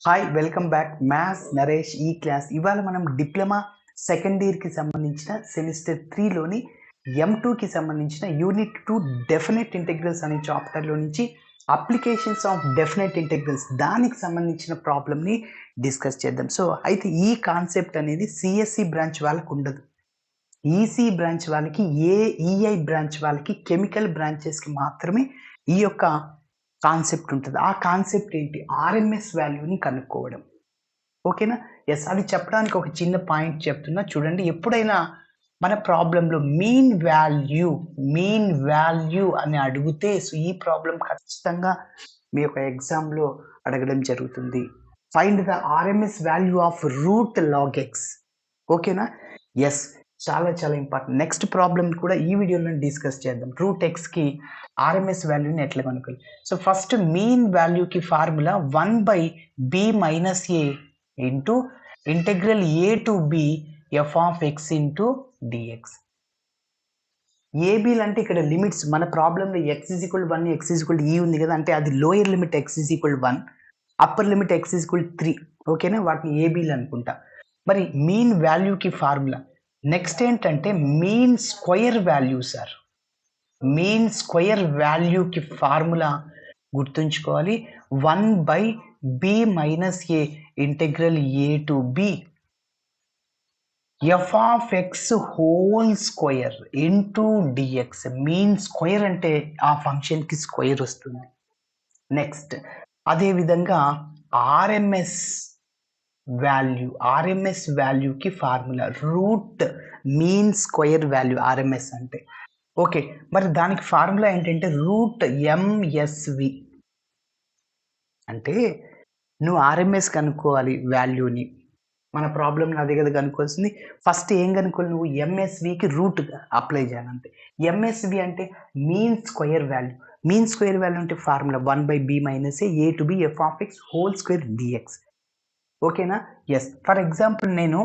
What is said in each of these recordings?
Hi welcome back maths Naresh ఈ class. ఇవాళ మనం డిప్లొమా సెకండ్ ఇయర్కి సంబంధించిన సెమిస్టర్ 3లోని M2కి సంబంధించిన యూనిట్ 2 డెఫినెట్ ఇంటెగ్రల్స్ అనే చాప్టర్లో నుంచి అప్లికేషన్స్ ఆఫ్ డెఫినెట్ ఇంటెగ్రల్స్ దానికి సంబంధించిన ప్రాబ్లమ్ని డిస్కస్ చేద్దాం. సో అయితే ఈ కాన్సెప్ట్ అనేది సిఎస్సి బ్రాంచ్ వాళ్ళకు ఉండదు. ఈసీ బ్రాంచ్ వాళ్ళకి, ఏఈఐ బ్రాంచ్ వాళ్ళకి, కెమికల్ బ్రాంచెస్కి మాత్రమే ఈ యొక్క కాన్సెప్ట్ ఉంటుంది. ఆ కాన్సెప్ట్ ఏంటి? ఆర్ఎంఎస్ వాల్యూని కనుక్కోవడం. ఓకేనా? ఎస్, అది చెప్పడానికి ఒక చిన్న పాయింట్ చెప్తున్నా చూడండి. ఎప్పుడైనా మన ప్రాబ్లంలో మీన్ వాల్యూ అని అడిగితే సో ఈ ప్రాబ్లం ఖచ్చితంగా మీ యొక్క ఎగ్జామ్లో అడగడం జరుగుతుంది. Find the RMS value of root log x. ఓకేనా? ఎస్, చాలా చాలా ఇంపార్టెంట్. నెక్స్ట్ ప్రాబ్లమ్ కూడా ఈ వీడియోలో డిస్కస్ చేద్దాం. రూట్ ఎక్స్కి ఆర్ఎంఎస్ వాల్యూని ఎట్లా కనుక్కోవాలి. సో ఫస్ట్ మీన్ వాల్యూకి formula 1/b - a into integral a to b f of x into dx. ఏబీలు అంటే ఇక్కడ లిమిట్స్ మన ప్రాబ్లంలో x = 1, x = e ఉంది కదా, అంటే అది lower limit x = 1, upper limit x = 3. ఓకేనా? వాటిని ఏబీలు అనుకుంటా. మరి మీన్ వాల్యూకి ఫార్ములా నెక్స్ట్ ఏంటంటే mean square value sir. Mean square వాల్యూకి ఫార్ములా గుర్తుంచుకోవాలి. 1/b - a integral a to b f of x whole square into dx. Mean square అంటే ఆ ఫంక్షన్కి స్క్వేర్ వస్తుంది. నెక్స్ట్ అదేవిధంగా ఆర్ఎంఎస్ వాల్యూకి formula root mean square value RMS అంటే. Okay, మరి దానికి ఫార్ములా ఏంటంటే రూట్ ఎంఎస్వి. అంటే నువ్వు ఆర్ఎంఎస్ కనుక్కోవాలి వాల్యూని. మన ప్రాబ్లంలో అదే కదా కనుక్కోవాల్సింది. ఫస్ట్ ఏం కనుక్కోవాలి నువ్వు? ఎంఎస్వికి రూట్ అప్లై చేయాలంటే. ఎంఎస్వి అంటే mean square value. Mean square value అంటే formula 1/b - a to b f of x whole square dx. ఓకేనా? ఎస్, ఫర్ ఎగ్జాంపుల్ నేను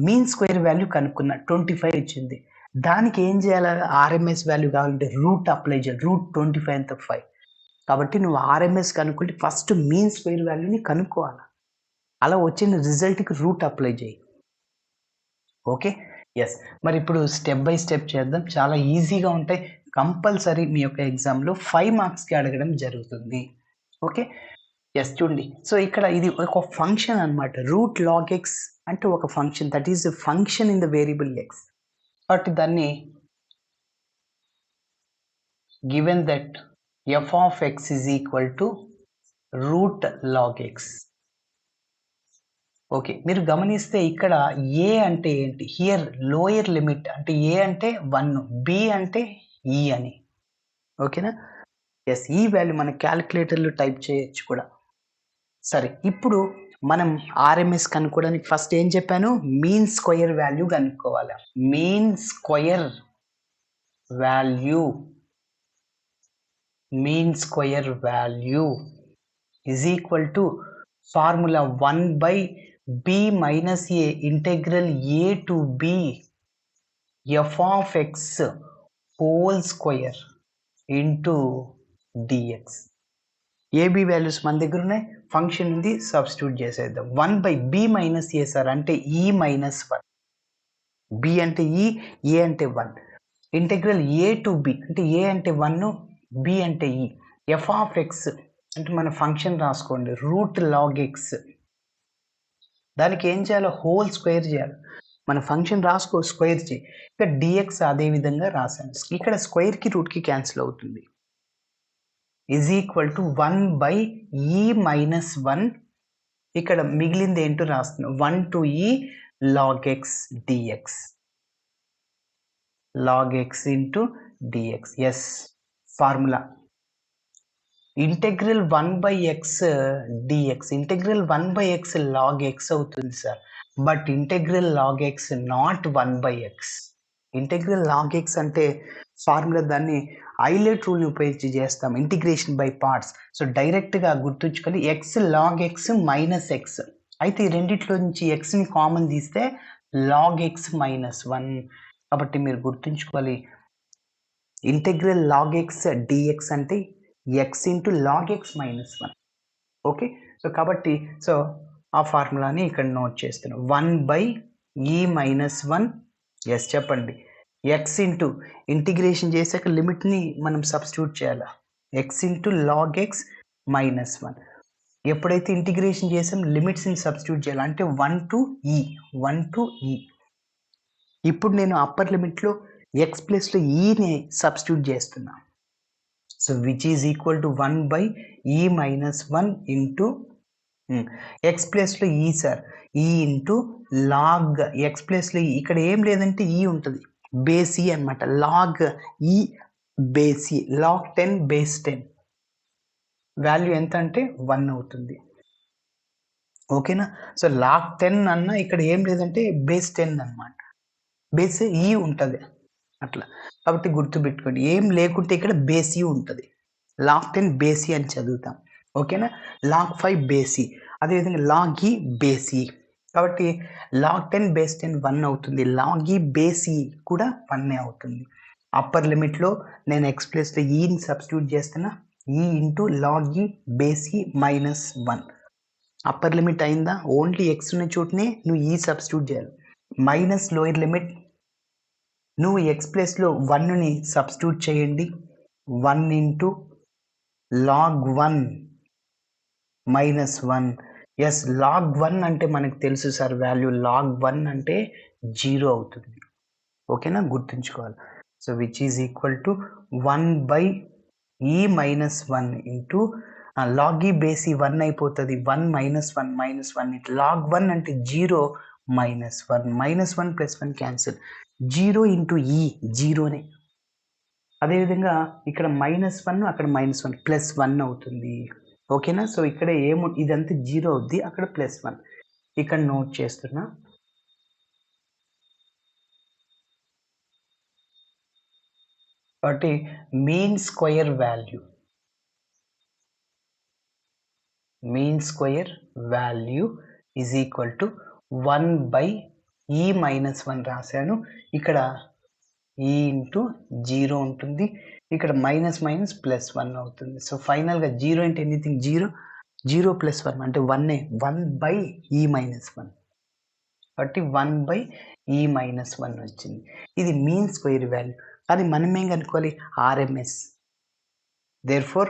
మీన్ స్క్వేర్ వాల్యూ కనుక్కున్నా, 25 ఇచ్చింది. దానికి ఏం చేయాలి? ఆర్ఎంఎస్ వాల్యూ కావాలంటే రూట్ అప్లై చేయాలి. రూట్ 25 అంత 5. కాబట్టి నువ్వు ఆర్ఎంఎస్ కనుక్కుంటే ఫస్ట్ మీన్ స్క్వేర్ వాల్యూని కనుక్కోవాలి. అలా వచ్చిన రిజల్ట్కి రూట్ అప్లై చేయి. Okay, yes. మరి ఇప్పుడు స్టెప్ బై స్టెప్ చేద్దాం. చాలా ఈజీగా ఉంటాయి. కంపల్సరీ మీ యొక్క ఎగ్జామ్లో 5 మార్క్స్కి అడగడం జరుగుతుంది. Okay, yes. చూడండి, సో ఇక్కడ ఇది ఒక ఫంక్షన్ అనమాట. రూట్ లాగ్ ఎక్స్ అంటే ఒక function, that is function in the variable X. కాబట్టి దాన్ని given that f of x is equal to root log x. Okay, మీరు గమనిస్తే ఇక్కడ a అంటే ఏంటి? హియర్ లోయర్ లిమిట్ అంటే a అంటే 1, b అంటే e అని. ఓకేనా? ఎస్, ఈ వాల్యూ మన క్యాలిక్యులేటర్లో టైప్ చేయొచ్చు కూడా. సరే, ఇప్పుడు మనం ఆర్ఎంఎస్ కనుక్కోవడానికి ఫస్ట్ ఏం చెప్పాను? మీన్ స్క్వేర్ వాల్యూ కనుక్కోవాలి. Mean square value is equal to formula 1/b - a integral a to b f of x whole square into dx. AB values మన దగ్గర ఉన్నాయి, ఫంక్షన్ ఉంది, సబ్స్టిట్యూట్ చేసేద్దాం. 1/b - a సార్ అంటే e - 1. b అంటే e, a అంటే 1. Integral a to b అంటే a అంటే 1, b అంటే e. f of x అంటే మన ఫంక్షన్ రాసుకోండి, రూట్ లాగ్ ఎక్స్. దానికి ఏం చేయాలో? హోల్ స్క్వేర్ చేయాలి. మన ఫంక్షన్ రాసుకో, స్క్వేర్ చేయి. ఇక్కడ డిఎక్స్ అదే విధంగా రాశాను. ఇక్కడ స్క్వేర్కి రూట్కి క్యాన్సిల్ అవుతుంది. Is equal to 1/e - 1. ఇక్కడ మిగిలింది ఏంటో రాస్తున్నాం, 1 to e log x dx. log x into dx. Yes, formula integral 1/x dx. Integral 1/x log x అవుతుంది sir. But integral log x not 1/x. Integral log x అంటే formula దాన్ని ILATE రూల్ని ఉపయోగించి చేస్తాం, ఇంటిగ్రేషన్ బై పార్ట్స్. సో డైరెక్ట్గా గుర్తుంచుకొని x log x - x. అయితే ఈ రెండిట్లో నుంచి xని కామన్ తీస్తే log x - 1. కాబట్టి మీరు గుర్తుంచుకోవాలి, ఇంటెగ్రల్ log x dx అంటే x into log x - 1. Okay, so కాబట్టి ఆ ఫార్ములాని ఇక్కడ నోట్ చేస్తున్నాం. 1/e-1 ఎస్ చెప్పండి. ఎక్స్ ఇంటూ ఇంటిగ్రేషన్ చేశాక లిమిట్ని మనం సబ్స్టిట్యూట్ చేయాలి. X into log x -1. ఎప్పుడైతే ఇంటిగ్రేషన్ చేసాం లిమిట్స్ని సబ్స్టిట్యూట్ చేయాలి, అంటే 1 to e. ఇప్పుడు నేను అప్పర్ లిమిట్లో ఎక్స్ ప్లస్లో ఈని సబ్స్టిట్యూట్ చేస్తున్నా. So which is equal to 1/e-1 into X ప్లస్లో ఈ సార్ ఈ ఇంటూ లాగ్ ఎక్స్ ప్లస్లో ఇక్కడ ఏం లేదంటే ఈ ఉంటుంది, బేస్ ఈ అనమాట. లాగ్ ఈ బేస్ ఈ, లాగ్ 10 బేస్ 10 వాల్యూ ఎంత అంటే 1 అవుతుంది. ఓకేనా? సో లాగ్ 10 అన్న ఇక్కడ ఏం లేదంటే బేస్ 10 అనమాట, బేస్ ఈ ఉంటుంది అట్లా. కాబట్టి గుర్తుపెట్టుకోండి, ఏం లేకుంటే ఇక్కడ బేస్ ఈ ఉంటుంది. లాగ్ 10 బేస్ ఈ అని చదువుతాం. ఓకేనా? లాగ్ 5 బేస్ ఈ, అదేవిధంగా లాగ్ ఈ బేస్ ఈ. కాబట్టి లాగ్ 10 బేస్ 10 1 అవుతుంది, లాగ్ ఈ బేస్ ఈ కూడా 1 అవుతుంది. అప్పర్ లిమిట్లో నేను ఎక్స్ ప్లస్లో ఈని సబ్స్టిట్యూట్ చేస్తున్నా, ఈ into log e base e -1. Upper limit అయిందా? ఓన్లీ ఎక్స్ ఉన్న చోటనే నువ్వు ఈ సబ్స్టిట్యూట్ చేయాలి. మైనస్ లోయర్ లిమిట్ నువ్వు ఎక్స్ ప్లస్లో 1ని సబ్స్టిట్యూట్ చేయండి. 1 ఇంటూ లాగ్ 1 -1. ఎస్, లాగ్ 1 అంటే మనకు తెలుసు సార్ వాల్యూ, లాగ్ 1 అంటే 0 అవుతుంది. ఓకేనా? గుర్తుంచుకోవాలి. So which is equal to 1/e-1 into log e base e 1 అయిపోతుంది, 1 -1 ఇట్ లాగ్ 1 అంటే 0 -1 -1 + 1 క్యాన్సిల్, 0 ఇంటూ ఈ జీరోనే. అదేవిధంగా ఇక్కడ -1 అక్కడ -1 +1 అవుతుంది. ఓకేనా? సో ఇక్కడ ఇదంతా 0 అవుద్ది, అక్కడ +1 ఇక్కడ నోట్ చేస్తున్నా. కాబట్టి mean square value is equal to 1/e-1 రాశాను. ఇక్కడ ఈ ఇంటూ 0 ఉంటుంది, ఇక్కడ మైనస్ +1 అవుతుంది. సో ఫైనల్గా 0 అంటే ఎనీథింగ్ 0 +1 అంటే 1 1/e-1. కాబట్టి 1/e-1 వచ్చింది. ఇది మీన్ స్క్వేర్ వాల్యూ. కానీ మనం ఏం కనుక్కోవాలి? RMS. Therefore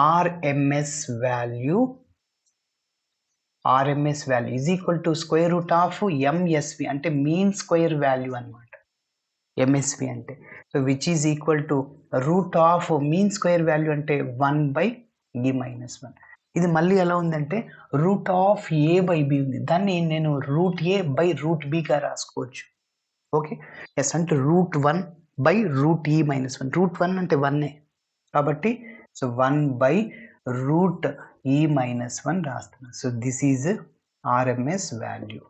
RMS value is equal to square root of MSV, అంటే మీన్ స్క్వేర్ వాల్యూ అనమాట ఎంఎస్వి అంటే. So which is equal to root of mean square value అంటే 1/e-1. ఇది మళ్ళీ ఎలా ఉందంటే రూట్ ఆఫ్ a/b ఉంది, దాన్ని నేను √a/√bగా రాసుకోవచ్చు. ఓకే, ఎస్, అంటే √1/√e-1. √1 అంటే 1 కాబట్టి సో 1/√e-1 రాస్తున్నాను. So this is RMS value.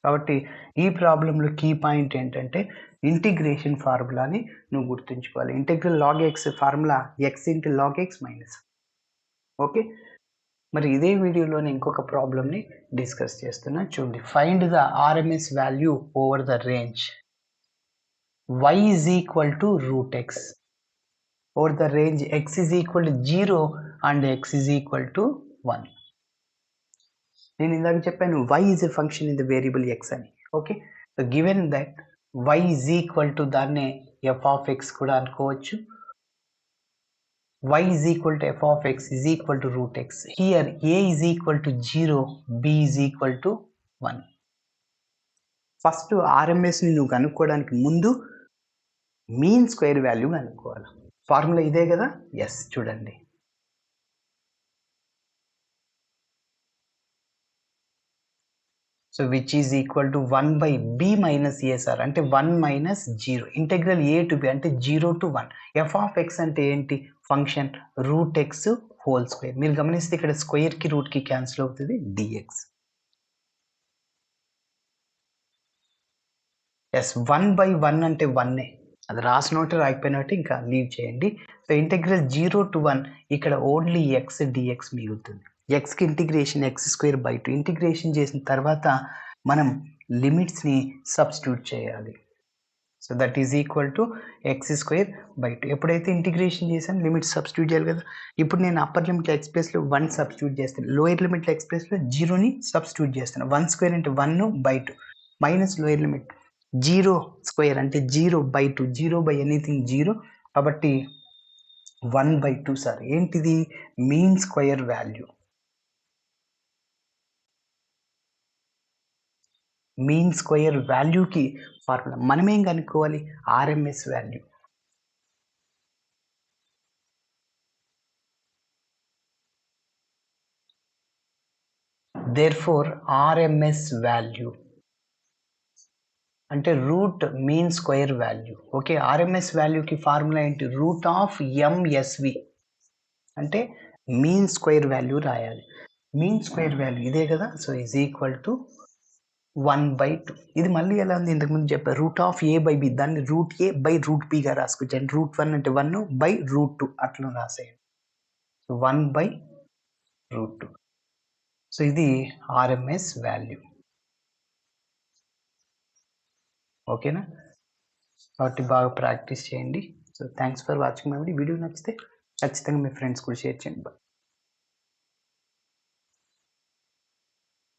కాబట్టి ఈ ప్రాబ్లంలో కీ పాయింట్ ఏంటంటే ఇంటిగ్రేషన్ ఫార్ములాని నువ్వు గుర్తుంచుకోవాలి. Integral log x formula x into log x minus. Okay, మరి ఇదే వీడియోలోనే ఇంకొక ప్రాబ్లమ్ని డిస్కస్ చేస్తున్నా, చూడండి. Find the RMS value over the range y is equal to √x over the range x is equal to 0 and x is equal to 1. నేను ఇందాక చెప్పాను y is a function in the variable x అని. Okay, so given that y is equal to దాన్నే f of x కూడా అనుకోవచ్చు. y is equal to f of x is equal to √x. Here a is equal to 0, b is equal to 1. First ఆర్ఎంఎస్ని నువ్వు కనుక్కోవడానికి ముందు mean square value కనుక్కోవాలి. Formula ఇదే కదా? ఎస్, చూడండి. So which is equal to 1/b - a sir, అంటే 1 - 0 integral a to b అంటే 0 to 1. f ఆఫ్ x అంటే ఏంటి? Function √x whole square. మీరు గమనిస్తే ఇక్కడ స్క్వేర్కి రూట్కి క్యాన్సిల్ అవుతుంది, dx. ఎస్, 1/1 అంటే 1. అది రాసినట్టు రాకపోయినట్టు ఇంకా లీవ్ చేయండి. సో ఇంటెగ్రల్ 0 to 1 ఇక్కడ ఓన్లీ x dx మిగులుతుంది. ఎక్స్కి ఇంటిగ్రేషన్ x²/2 ఇంటిగ్రేషన్ చేసిన తర్వాత మనం లిమిట్స్ని సబ్స్టిట్యూట్ చేయాలి. So that is equal to X square by 2. ఎప్పుడైతే ఇంటిగ్రేషన్ చేశాను లిమిట్ సబ్స్టిట్యూట్ చేయాలి కదా. ఇప్పుడు నేను అప్పర్ లిమిట్లో ఎక్స్ ప్లేస్లో 1 సబ్స్టిట్యూట్ చేస్తాను, లోయర్ లిమిట్లో ఎక్స్ ప్లేస్లో 0ని సబ్స్టిట్యూట్ చేస్తాను. 1 స్క్వేర్ అంటే 1/2 మైనస్ లోయర్ లిమిట్ 0 స్క్వేర్ అంటే 0/2, 0 బై ఎనీథింగ్ 0, కాబట్టి 1/2 సార్. ఏంటిది? Mean square value. Mean square వాల్యూకి ఫార్ములా మనమేం కనుక్కోవాలి? RMS value. Therefore RMS value అంటే root mean square value. Okay, RMS వాల్యూకి ఫార్ములా ఏంటి? రూట్ ఆఫ్ ఎంఎస్వి అంటే మీన్ స్క్వేర్ వాల్యూ రాయాలి. మీన్ స్క్వేర్ వాల్యూ ఇదే కదా. So is equal to 1/2. ఇది మళ్ళీ ఎలా ఉంది? ఇంతకుముందు చెప్పారు root of A by B, దాన్ని రూట్ ఏ బై రూట్ బిగా రాసుకొచ్చాను. రూట్ 1 అంటే 1 బై రూట్ 2 అట్లా రాసేయండి. సో 1/√2. సో ఇది ఆర్ఎంఎస్ వాల్యూ. ఓకేనా? కాబట్టి బాగా ప్రాక్టీస్ చేయండి. So thanks for watching my video. నచ్చితే ఖచ్చితంగా మీ ఫ్రెండ్స్ కూడా షేర్ చేయండి.